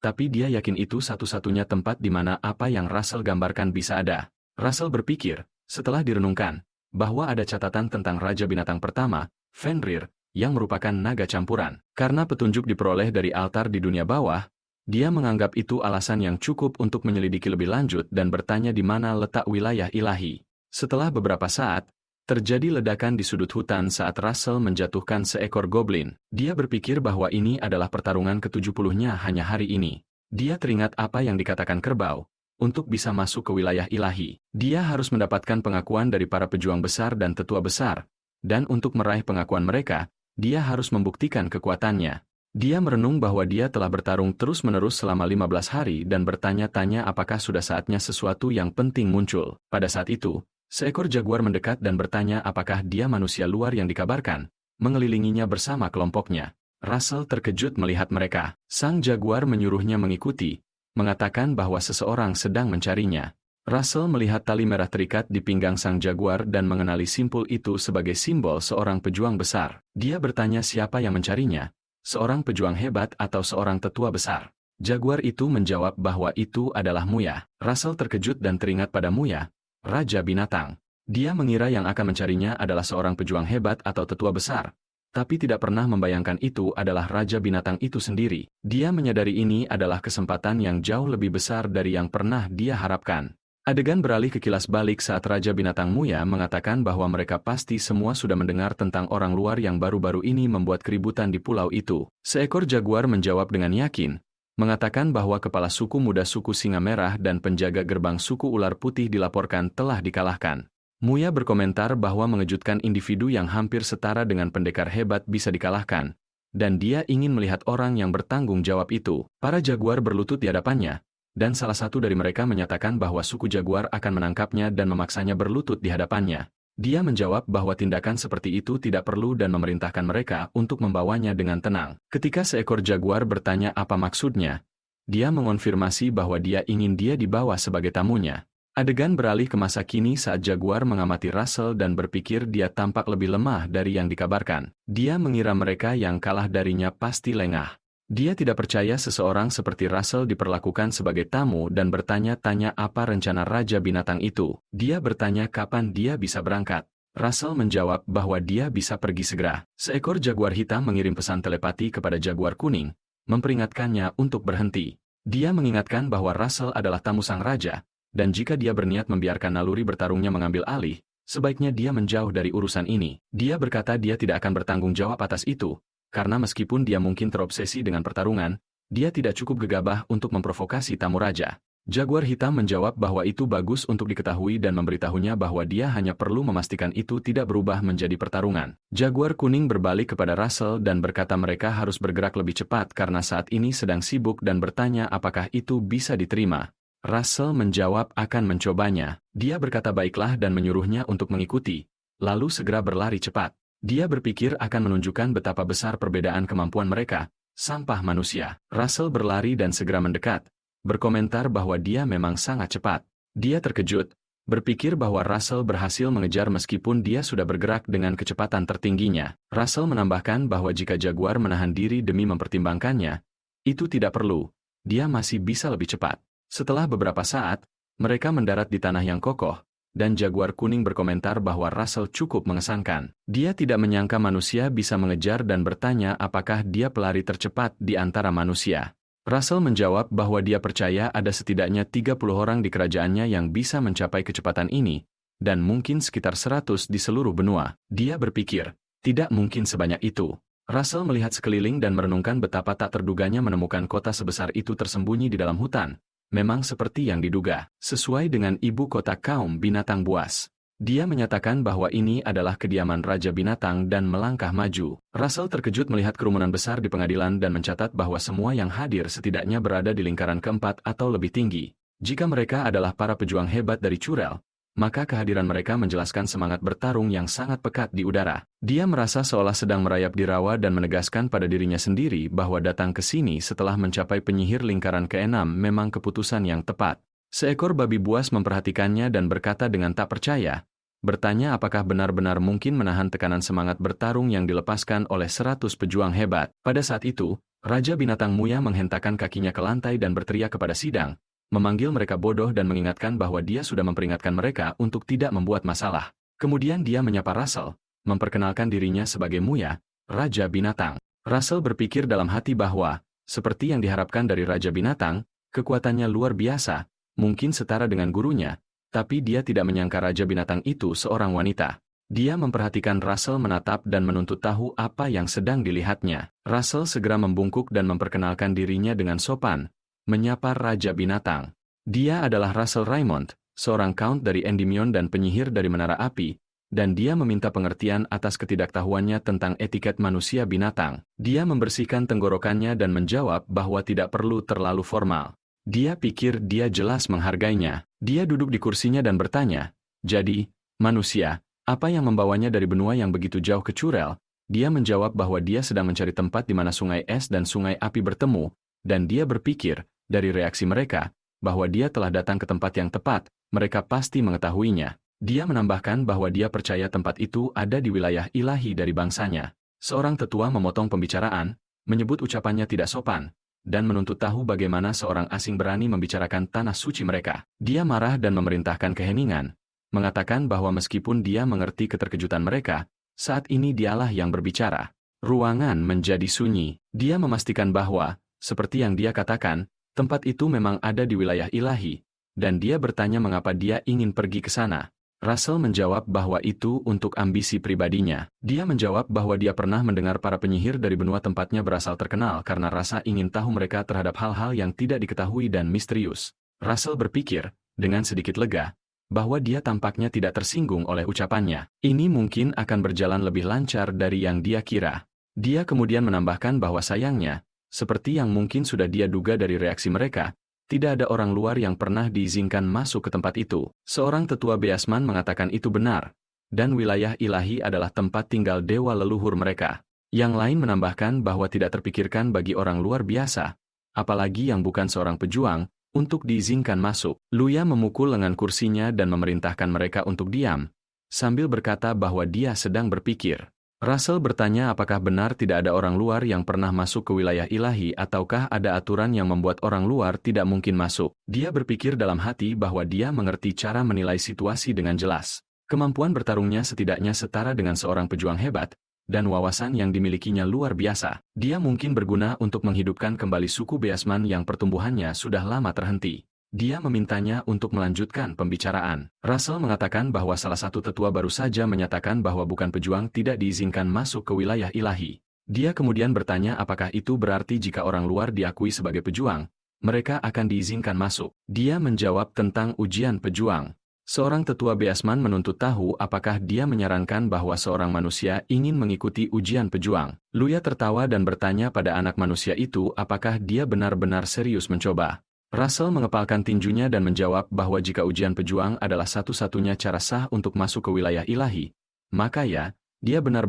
tapi dia yakin itu satu-satunya tempat di mana apa yang Russell gambarkan bisa ada. Russell berpikir, setelah direnungkan, bahwa ada catatan tentang Raja Binatang pertama, Fenrir, yang merupakan naga campuran. Karena petunjuk diperoleh dari altar di dunia bawah, dia menganggap itu alasan yang cukup untuk menyelidiki lebih lanjut dan bertanya di mana letak wilayah ilahi. Setelah beberapa saat, terjadi ledakan di sudut hutan saat Russell menjatuhkan seekor goblin. Dia berpikir bahwa ini adalah pertarungan ke-70-nya hanya hari ini. Dia teringat apa yang dikatakan kerbau. Untuk bisa masuk ke wilayah ilahi, dia harus mendapatkan pengakuan dari para pejuang besar dan tetua besar. Dan untuk meraih pengakuan mereka, dia harus membuktikan kekuatannya. Dia merenung bahwa dia telah bertarung terus-menerus selama 15 hari dan bertanya-tanya apakah sudah saatnya sesuatu yang penting muncul. Pada saat itu, seekor jaguar mendekat dan bertanya apakah dia manusia luar yang dikabarkan, mengelilinginya bersama kelompoknya. Russell terkejut melihat mereka. Sang jaguar menyuruhnya mengikuti, mengatakan bahwa seseorang sedang mencarinya. Russell melihat tali merah terikat di pinggang sang jaguar dan mengenali simpul itu sebagai simbol seorang pejuang besar. Dia bertanya siapa yang mencarinya, seorang pejuang hebat atau seorang tetua besar. Jaguar itu menjawab bahwa itu adalah Muya. Russell terkejut dan teringat pada Muya, Raja Binatang. Dia mengira yang akan mencarinya adalah seorang pejuang hebat atau tetua besar, tapi tidak pernah membayangkan itu adalah Raja Binatang itu sendiri. Dia menyadari ini adalah kesempatan yang jauh lebih besar dari yang pernah dia harapkan. Adegan beralih ke kilas balik saat Raja Binatang Muya mengatakan bahwa mereka pasti semua sudah mendengar tentang orang luar yang baru-baru ini membuat keributan di pulau itu. Seekor jaguar menjawab dengan yakin, mengatakan bahwa kepala suku muda suku Singa Merah dan penjaga gerbang suku Ular Putih dilaporkan telah dikalahkan. Muya berkomentar bahwa mengejutkan individu yang hampir setara dengan pendekar hebat bisa dikalahkan, dan dia ingin melihat orang yang bertanggung jawab itu. Para jaguar berlutut di hadapannya, dan salah satu dari mereka menyatakan bahwa suku jaguar akan menangkapnya dan memaksanya berlutut di hadapannya. Dia menjawab bahwa tindakan seperti itu tidak perlu dan memerintahkan mereka untuk membawanya dengan tenang. Ketika seekor jaguar bertanya apa maksudnya, dia mengonfirmasi bahwa dia ingin dia dibawa sebagai tamunya. Adegan beralih ke masa kini saat jaguar mengamati Russell dan berpikir dia tampak lebih lemah dari yang dikabarkan. Dia mengira mereka yang kalah darinya pasti lengah. Dia tidak percaya seseorang seperti Russell diperlakukan sebagai tamu dan bertanya-tanya apa rencana Raja Binatang itu. Dia bertanya kapan dia bisa berangkat. Russell menjawab bahwa dia bisa pergi segera. Seekor jaguar hitam mengirim pesan telepati kepada jaguar kuning, memperingatkannya untuk berhenti. Dia mengingatkan bahwa Russell adalah tamu sang raja, dan jika dia berniat membiarkan naluri bertarungnya mengambil alih, sebaiknya dia menjauh dari urusan ini. Dia berkata dia tidak akan bertanggung jawab atas itu, karena meskipun dia mungkin terobsesi dengan pertarungan, dia tidak cukup gegabah untuk memprovokasi tamu raja. Jaguar hitam menjawab bahwa itu bagus untuk diketahui dan memberitahunya bahwa dia hanya perlu memastikan itu tidak berubah menjadi pertarungan. Jaguar kuning berbalik kepada Russell dan berkata mereka harus bergerak lebih cepat karena saat ini sedang sibuk dan bertanya apakah itu bisa diterima. Russell menjawab akan mencobanya. Dia berkata baiklah dan menyuruhnya untuk mengikuti, lalu segera berlari cepat. Dia berpikir akan menunjukkan betapa besar perbedaan kemampuan mereka, sampah manusia. Russell berlari dan segera mendekat, berkomentar bahwa dia memang sangat cepat. Dia terkejut, berpikir bahwa Russell berhasil mengejar meskipun dia sudah bergerak dengan kecepatan tertingginya. Russell menambahkan bahwa jika jaguar menahan diri demi mempertimbangkannya, itu tidak perlu, dia masih bisa lebih cepat. Setelah beberapa saat, mereka mendarat di tanah yang kokoh, dan jaguar kuning berkomentar bahwa Russell cukup mengesankan. Dia tidak menyangka manusia bisa mengejar dan bertanya apakah dia pelari tercepat di antara manusia. Russell menjawab bahwa dia percaya ada setidaknya 30 orang di kerajaannya yang bisa mencapai kecepatan ini, dan mungkin sekitar 100 di seluruh benua. Dia berpikir, tidak mungkin sebanyak itu. Russell melihat sekeliling dan merenungkan betapa tak terduganya menemukan kota sebesar itu tersembunyi di dalam hutan. Memang seperti yang diduga, sesuai dengan ibu kota kaum binatang buas. Dia menyatakan bahwa ini adalah kediaman Raja Binatang dan melangkah maju. Russell terkejut melihat kerumunan besar di pengadilan dan mencatat bahwa semua yang hadir setidaknya berada di lingkaran keempat atau lebih tinggi. Jika mereka adalah para pejuang hebat dari Curel, maka kehadiran mereka menjelaskan semangat bertarung yang sangat pekat di udara. Dia merasa seolah sedang merayap di rawa dan menegaskan pada dirinya sendiri bahwa datang ke sini setelah mencapai penyihir lingkaran keenam memang keputusan yang tepat. Seekor babi buas memperhatikannya dan berkata dengan tak percaya, bertanya apakah benar-benar mungkin menahan tekanan semangat bertarung yang dilepaskan oleh 100 pejuang hebat. Pada saat itu, Raja Binatang Muya menghentakkan kakinya ke lantai dan berteriak kepada sidang, memanggil mereka bodoh dan mengingatkan bahwa dia sudah memperingatkan mereka untuk tidak membuat masalah. Kemudian dia menyapa Russell, memperkenalkan dirinya sebagai Muya, Raja Binatang. Russell berpikir dalam hati bahwa, seperti yang diharapkan dari Raja Binatang, kekuatannya luar biasa, mungkin setara dengan gurunya, tapi dia tidak menyangka Raja Binatang itu seorang wanita. Dia memperhatikan Russell menatap dan menuntut tahu apa yang sedang dilihatnya. Russell segera membungkuk dan memperkenalkan dirinya dengan sopan, menyapa Raja Binatang. Dia adalah Russell Raymond, seorang count dari Endymion dan penyihir dari Menara Api, dan dia meminta pengertian atas ketidaktahuannya tentang etiket manusia binatang. Dia membersihkan tenggorokannya dan menjawab bahwa tidak perlu terlalu formal. Dia pikir dia jelas menghargainya. Dia duduk di kursinya dan bertanya, "Jadi, manusia, apa yang membawanya dari benua yang begitu jauh ke Curel?" Dia menjawab bahwa dia sedang mencari tempat di mana sungai es dan sungai api bertemu, dan dia berpikir, dari reaksi mereka, bahwa dia telah datang ke tempat yang tepat, mereka pasti mengetahuinya. Dia menambahkan bahwa dia percaya tempat itu ada di wilayah ilahi dari bangsanya. Seorang tetua memotong pembicaraan, menyebut ucapannya tidak sopan, dan menuntut tahu bagaimana seorang asing berani membicarakan tanah suci mereka. Dia marah dan memerintahkan keheningan, mengatakan bahwa meskipun dia mengerti keterkejutan mereka, saat ini dialah yang berbicara. Ruangan menjadi sunyi. Dia memastikan bahwa, seperti yang dia katakan, tempat itu memang ada di wilayah ilahi, dan dia bertanya mengapa dia ingin pergi ke sana. Russell menjawab bahwa itu untuk ambisi pribadinya. Dia menjawab bahwa dia pernah mendengar para penyihir dari benua tempatnya berasal terkenal karena rasa ingin tahu mereka terhadap hal-hal yang tidak diketahui dan misterius. Russell berpikir, dengan sedikit lega, bahwa dia tampaknya tidak tersinggung oleh ucapannya. Ini mungkin akan berjalan lebih lancar dari yang dia kira. Dia kemudian menambahkan bahwa sayangnya, seperti yang mungkin sudah dia duga dari reaksi mereka, tidak ada orang luar yang pernah diizinkan masuk ke tempat itu. Seorang tetua Beasman mengatakan itu benar, dan wilayah ilahi adalah tempat tinggal dewa leluhur mereka. Yang lain menambahkan bahwa tidak terpikirkan bagi orang luar biasa, apalagi yang bukan seorang pejuang, untuk diizinkan masuk. Luya memukul lengan kursinya dan memerintahkan mereka untuk diam, sambil berkata bahwa dia sedang berpikir. Russell bertanya apakah benar tidak ada orang luar yang pernah masuk ke wilayah ilahi ataukah ada aturan yang membuat orang luar tidak mungkin masuk. Dia berpikir dalam hati bahwa dia mengerti cara menilai situasi dengan jelas. Kemampuan bertarungnya setidaknya setara dengan seorang pejuang hebat, dan wawasan yang dimilikinya luar biasa. Dia mungkin berguna untuk menghidupkan kembali suku Beasman yang pertumbuhannya sudah lama terhenti. Dia memintanya untuk melanjutkan pembicaraan. Russell mengatakan bahwa salah satu tetua baru saja menyatakan bahwa bukan pejuang tidak diizinkan masuk ke wilayah ilahi. Dia kemudian bertanya apakah itu berarti jika orang luar diakui sebagai pejuang, mereka akan diizinkan masuk. Dia menjawab tentang ujian pejuang. Seorang tetua Beasman menuntut tahu apakah dia menyarankan bahwa seorang manusia ingin mengikuti ujian pejuang. Luya tertawa dan bertanya pada anak manusia itu apakah dia benar-benar serius mencoba. Russell mengepalkan tinjunya dan menjawab bahwa jika ujian pejuang adalah satu-satunya cara sah untuk masuk ke wilayah ilahi, maka ya, dia benar-benar